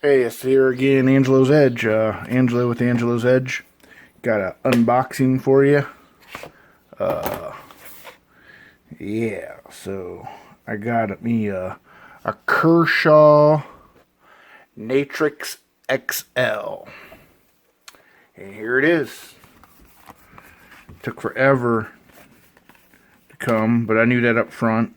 Hey, it's here again, Angelo's Edge. Angelo with Angelo's Edge. Got an unboxing for you. Yeah, so I got me a Kershaw Natrix XL. And here it is. Took forever to come, but I knew that up front.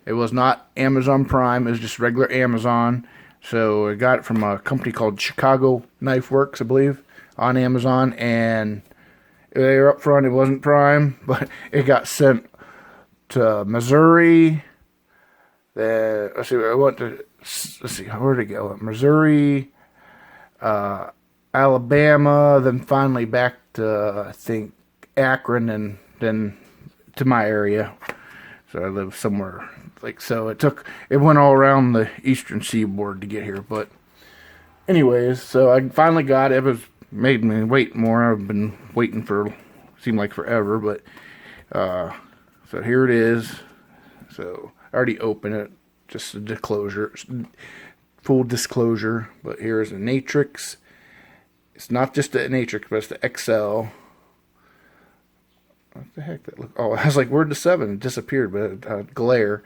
It was not Amazon Prime, it was just regular Amazon. So I got it from a company called Chicago Knife Works, I believe, on Amazon. And they were up front, it wasn't Prime, but it got sent to Missouri. Let's see, where'd it go? Missouri, Alabama, then finally back to, I think, Akron, and then to my area. So I live somewhere so it went all around the eastern seaboard to get here. But anyways, so I finally got it. It was made me wait more. I've been waiting for seemed like forever, but so here it is. So I already opened it, just a disclosure, full disclosure. But here is a Natrix. It's not just the Natrix, but it's the XL. What the heck that look? Oh, I was like, where'd the 7? It disappeared, but glare.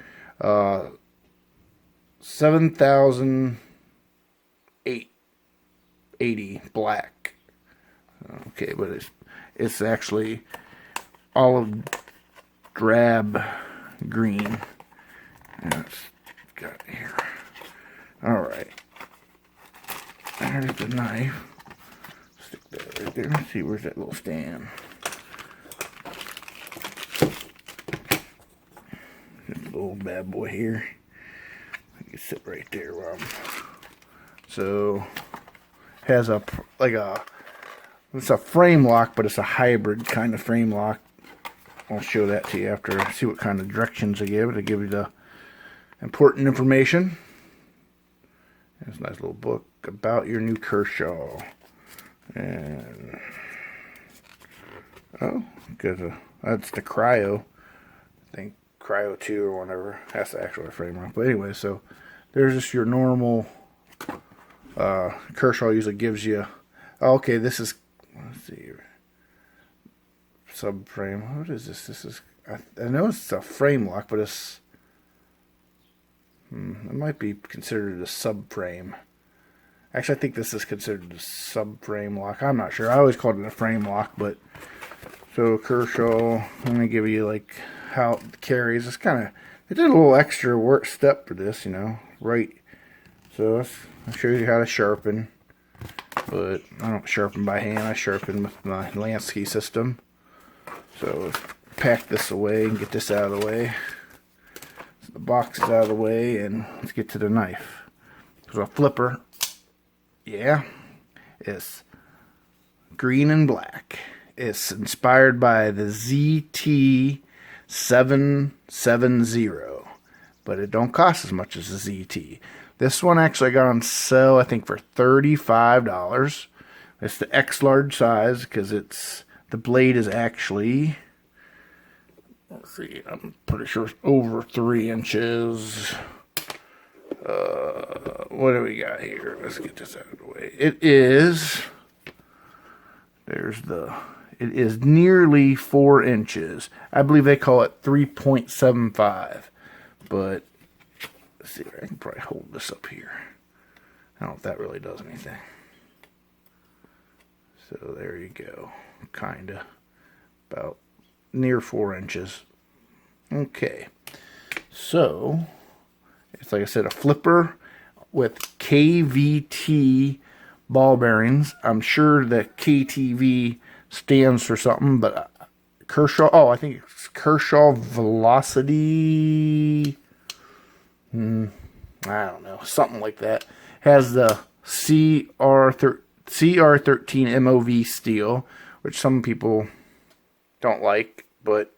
7,880 black. Okay, but it's actually olive drab green. And it's got here. All right. There's the knife. Stick that right there. Let's see, where's that little stand? Little bad boy here. I can sit right there while so has it's a frame lock, but it's a hybrid kind of frame lock. I'll show that to you after. See what kind of directions they give it. They give you the important information. There's a nice little book about your new Kershaw. And because that's the cryo. I think Cryo 2 or whatever. That's the actual frame lock. But anyway, so there's just your normal Kershaw usually gives you. Okay, this is, let's see, subframe. What is this? This is, I know it's a frame lock, but it might be considered a subframe. Actually, I think this is considered a subframe lock. I'm not sure. I always called it a frame lock, but so Kershaw, I'm gonna give you like how it carries. It's kind of, it did a little extra work step for this, right? So I'll show you how to sharpen, but I don't sharpen by hand. I sharpen with my Lansky system. So let's pack this away and get this out of the way. So the box is out of the way, and let's get to the knife. So a flipper, yeah, it's green and black. It's inspired by the ZT770, but it don't cost as much as the ZT. This one actually I got on sale, I think, for $35. It's the X large size because the blade is actually, let's see, I'm pretty sure it's over 3 inches. What do we got here? Let's get this out of the way. It is nearly 4 inches. I believe they call it 3.75. But let's see, I can probably hold this up here. I don't know if that really does anything. So there you go. Kinda. About near 4 inches. Okay. So it's, like I said, a flipper with KVT ball bearings. I'm sure that KTV stands for something, but Kershaw, I think it's Kershaw Velocity, I don't know, something like that. Has the CR13 MOV steel, which some people don't like, but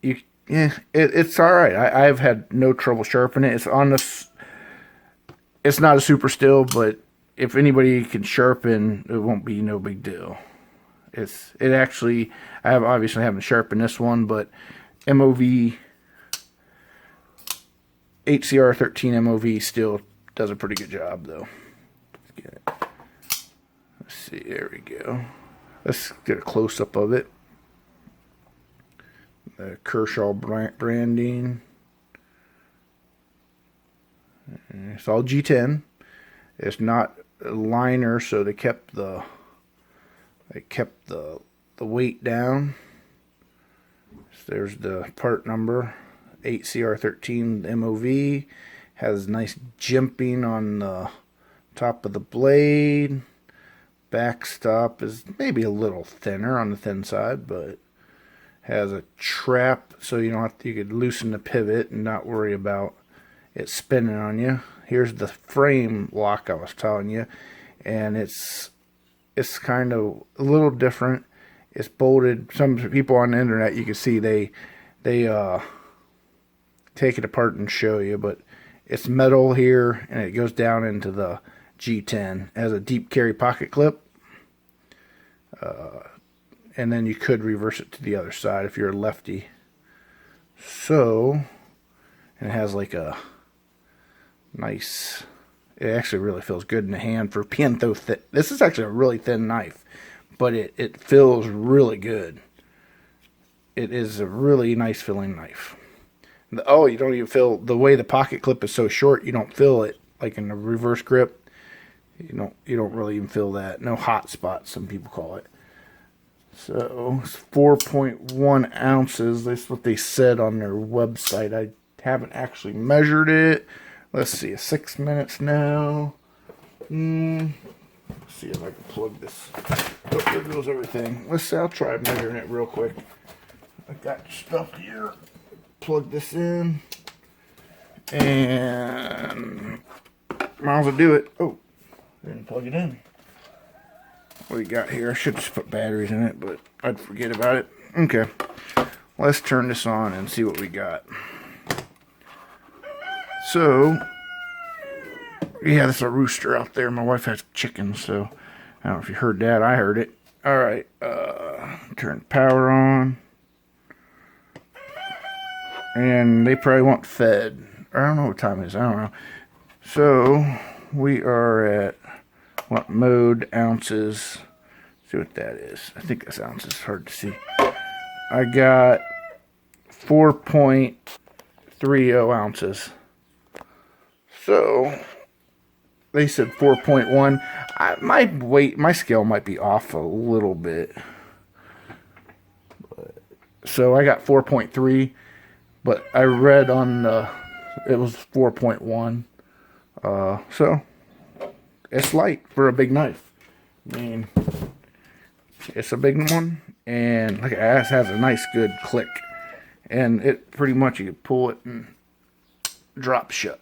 it's alright. I've had no trouble sharpening it. It's not a super steel, but if anybody can sharpen, it won't be no big deal. It actually, I obviously haven't sharpened this one, but MOV HCR13 MOV still does a pretty good job though. see, there we go. Let's get a close-up of it. The Kershaw branding. It's all G10. It's not a liner, so they kept the weight down. So there's the part number, 8CR13 MOV. Has nice jimping on the top of the blade. Backstop is maybe a little thinner on the thin side, but has a trap so you don't have to, you could loosen the pivot and not worry about it spinning on you. Here's the frame lock I was telling you, and it's kind of a little different. It's bolted. Some people on the internet, you can see they take it apart and show you, but it's metal here, and it goes down into the G10. It has a deep carry pocket clip, and then you could reverse it to the other side if you're a lefty. So, and it has like a nice, it actually really feels good in the hand for being so thick. This is actually a really thin knife, but it feels really good. It is a really nice feeling knife. Oh, you don't even feel, the way the pocket clip is so short, you don't feel it like in the reverse grip. You don't really even feel that. No hot spots, some people call it. So it's 4.1 ounces. That's what they said on their website. I haven't actually measured it. Let's see, 6 minutes now. Let's see if I can plug this. Oh, there goes everything. Let's see, I'll try measuring it real quick. I got stuff here. Plug this in. And might as well do it. Oh, didn't plug it in. What do you got here? I should just put batteries in it, but I'd forget about it. Okay. Let's turn this on and see what we got. So, yeah, there's a rooster out there. My wife has chickens, so I don't know if you heard that. I heard it. Alright, turn power on. And they probably want fed. I don't know what time it is. I don't know. So, we are at what mode? Ounces. See what that is. I think that's ounces. Hard to see. I got 4.30 ounces. So, they said 4.1. My weight, my scale might be off a little bit. So, I got 4.3. But I read on it was 4.1. So, it's light for a big knife. I mean, it's a big one. And look, it has a nice good click. And it pretty much, you can pull it and drop shut.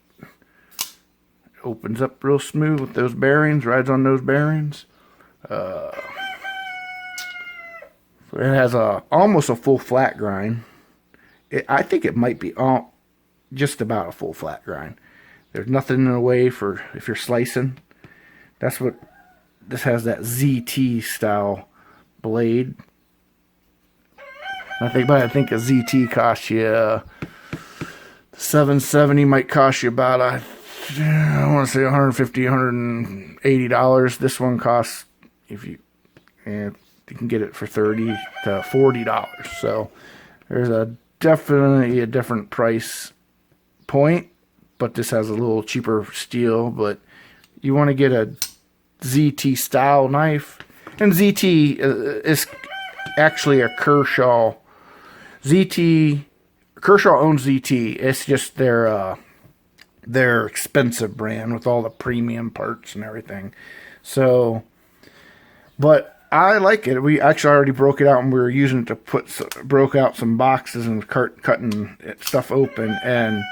Opens up real smooth with those bearings, rides on those bearings. So it has almost a full flat grind. I think it might be just about a full flat grind. There's nothing in the way for if you're slicing. That's what this has, that ZT style blade. I think a ZT costs you $770, might cost you about I want to say $150, $180. This one costs, you can get it for $30 to $40. So there's definitely a different price point, but this has a little cheaper steel. But you want to get a ZT style knife, and ZT is actually a Kershaw. Kershaw owns ZT. It's just their expensive brand with all the premium parts and everything. So, but I like it. We actually already broke it out, and we were using it to broke out some boxes and cutting stuff open, and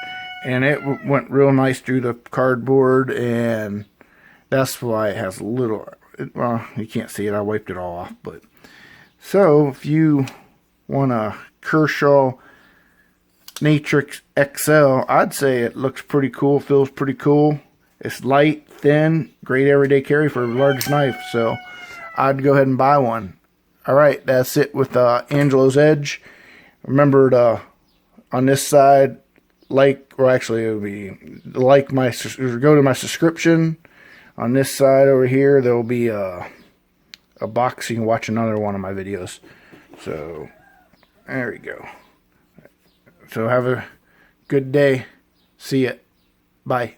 it went real nice through the cardboard, and that's why it has a little, well, you can't see it. I wiped it all off, but so if you want a Kershaw Natrix XL, I'd say it looks pretty cool, feels pretty cool. It's light, thin, great everyday carry for a large knife, so I'd go ahead and buy one. Alright, that's it with Angelo's Edge. Remember on this side, actually it would be go to my subscription. On this side over here, there will be a box, you can watch another one of my videos. So, there we go. So have a good day. See ya. Bye.